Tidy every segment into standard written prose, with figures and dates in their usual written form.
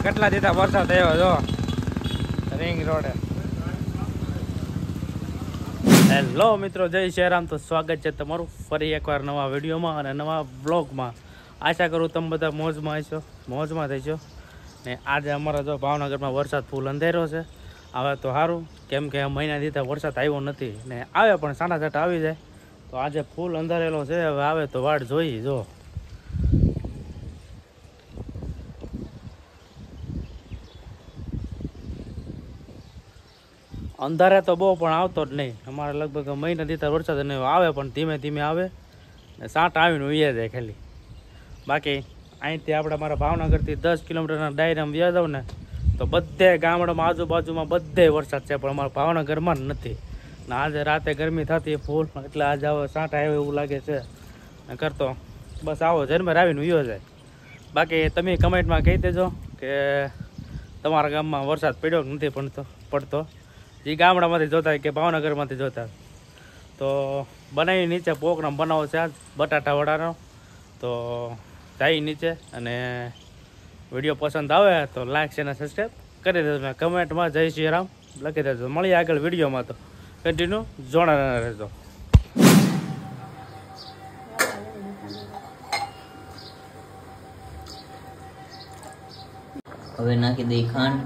કેટલા દીધા વરસાદ આવ્યો જો રિંગ રોડે. હેલો મિત્રો, જય શ્રીરામ. તો સ્વાગત છે તમારું ફરી એકવાર નવા વિડીયોમાં અને નવા બ્લોગમાં. આશા કરું તમે બધા મોજમાં થઈશો ને. આજે અમારા જો ભાવનગરમાં વરસાદ ફૂલ અંધેરો છે. હવે તો સારું, કેમ કે મહિના દીધા વરસાદ આવ્યો નથી ને આવે પણ સાડા સાડા આવી જાય. તો આજે ફૂલ અંધારેલો છે, હવે આવે તો વાટ જોઈ. જો અંધારે તો બહુ પણ આવતો જ નહીં. અમારે લગભગ મહિના દીધા વરસાદ નહીં આવે, પણ ધીમે ધીમે આવે ને સાંટ આવીને ઉયા જાય ખાલી. બાકી અહીંથી આપણે મારા ભાવનગરથી 10 કિલોમીટરના ડાયરામાં વ્યા જાવ ને તો બધે ગામડામાં આજુબાજુમાં બધે વરસાદ છે, પણ અમારા ભાવનગરમાં જ નથી. ને આજે રાતે ગરમી થતી ફૂલ, એટલે આજે આવો સાંટ આવ્યો એવું લાગે છે ને કરતો બસ આવો ઝરમર આવીને વ્યો જાય. બાકી તમે કમેન્ટમાં કહી દેજો કે તમારા ગામમાં વરસાદ પડ્યો કે નથી પડતો. જે ગામડામાંથી જોતા કે ભાવનગરમાંથી જોતા. તો બનાવી નીચે પ્રોગ્રામ બનાવો છે આજ બટાટા વડાનો. તો જાય નીચે, અને વિડીયો પસંદ આવે તો લાઈક છે અને સબસ્ક્રાઈબ કરી દેજો. કમેન્ટમાં જય શ્રી રામ લખી દેજો. મળીએ આગળ વિડીયોમાં, તો કન્ટિન્યુ જોડાના રહેજો. હવે નાખી દઈ ખાંડ.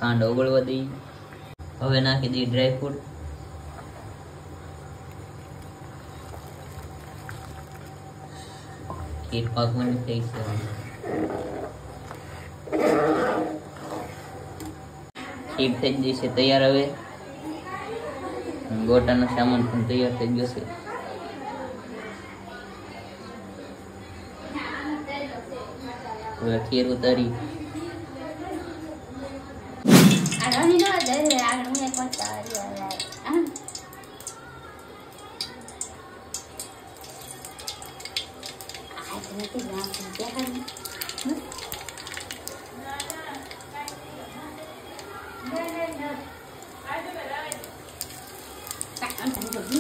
ખાંડ ઓગળવા દઈ. હવે નાખી દઈ ડ્રાયફ્રૂટ. ખીર પાકવાની થઈ છે. ખીર થઈ ગઈ છે તૈયાર. હવે ગોટાનો સામાન પણ તૈયાર થઈ ગયો છે. હવે ખીર ઉતારી.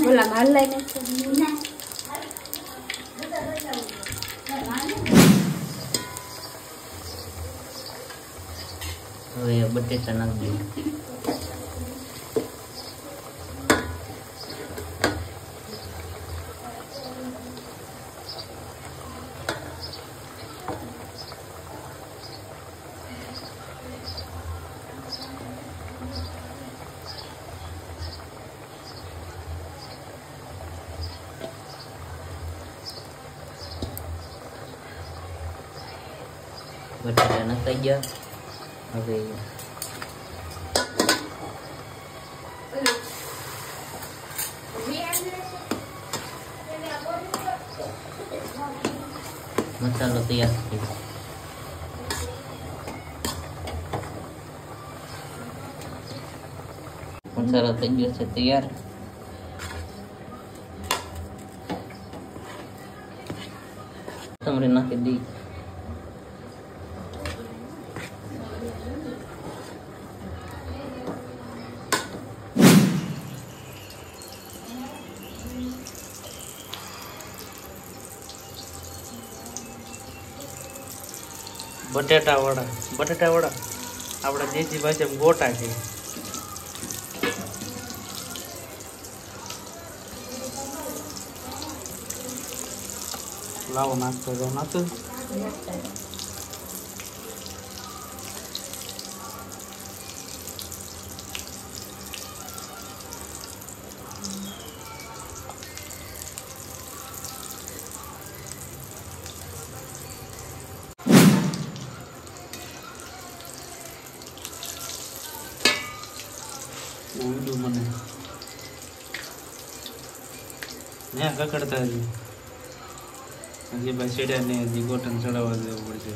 બોલા માલ લઈને હવે બટેટા નાખી દઈએ. બટાટા નાખાઈ ગયા. હવે મસાલો તૈયાર છે. મસાલો થઈ ગયો છે તૈયાર. તમારે નાખી દઈ. બટેટા વડા આપણે દેશી ભાષામાં ગોટા છે. લાવો નાસ્તો જો નાખો. ઊંડું મને ને કકડતા હજી ભાઈ સેડ્યા ને હજી ગોટન ચડાવવા દેવું પડશે.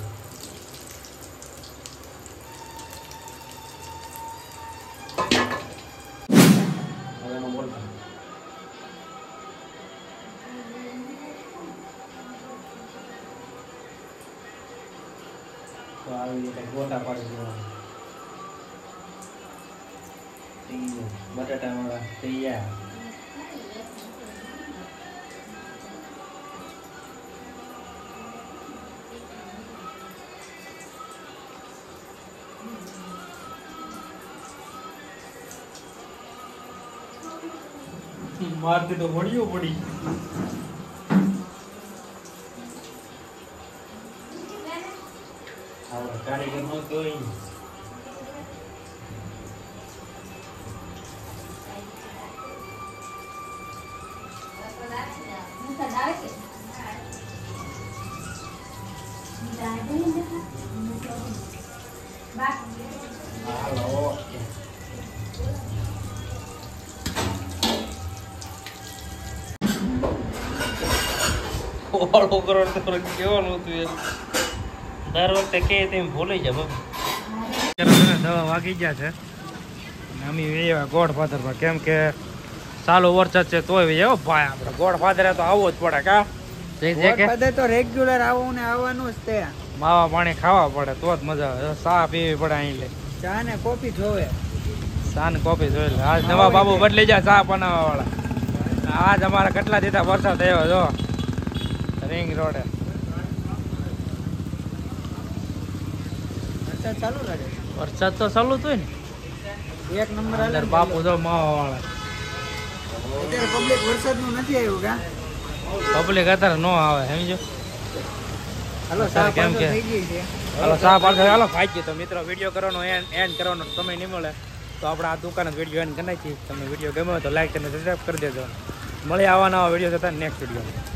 તો આવી રીતે ગોટા પાડી દેવાના. બટાટા વાળા તૈયાર. મારતી તો વળ્યો પડી. કારીગર નો કોઈ ઓળો કરો તો કેવાનું હતું એમ દર વખતે કે તેમ ભૂલી જાય બાબુ. દવા વાગી ગયા છે અમે એવા ગોળ ફાધરમાં કેમ કે સાલો વરસાદ છે તોય એવો ભાઈ આપણે ગોળ ફાધરે તો આવવો જ પડે કા તો રેગ્યુલર આવું ને આવવાનું જ તે માવા પાણી ખાવા પડે તો જ મજા આવે. ચા પીવી પડે અહીં લે ચા ને કોફી જોવે. ચા ને કોફી જોઈ લે. આજ નવા બાબુ બદલી જાય ચા બનાવવા વાળા. આજ અમારા કેટલા દીધા વરસાદ થયો જો રિંગ રોડે. વરસાદ ચાલુ રહે. વરસાદ તો ચાલુ જ હોય ને. એક નંબર અંદર બાપુ જો માવા વાળા. અત્યારે પબ્લિક વરસાદ નું નથી આવ્યું કા પબ્લિક અત્યારે નો આવે સમજો. હાલો અત્યારે કેમ કે થઈ ગઈ છે. હાલો ચા પાછળ હાલો ભાઈ તો મિત્રો વિડીયો કરવાનો એન્ડ કરવાનો સમય નહીં મળે તો આપણે આ દુકાન જ વિડીયો એન્ડ કરી નાખીએ. તમને વિડીયો ગમ્યો હોય તો લાઈક અને સબસ્ક્રાઈબ કરી દેજો. મળી આવવાના વિડીયો થતા નેક્સ્ટ વિડીયો.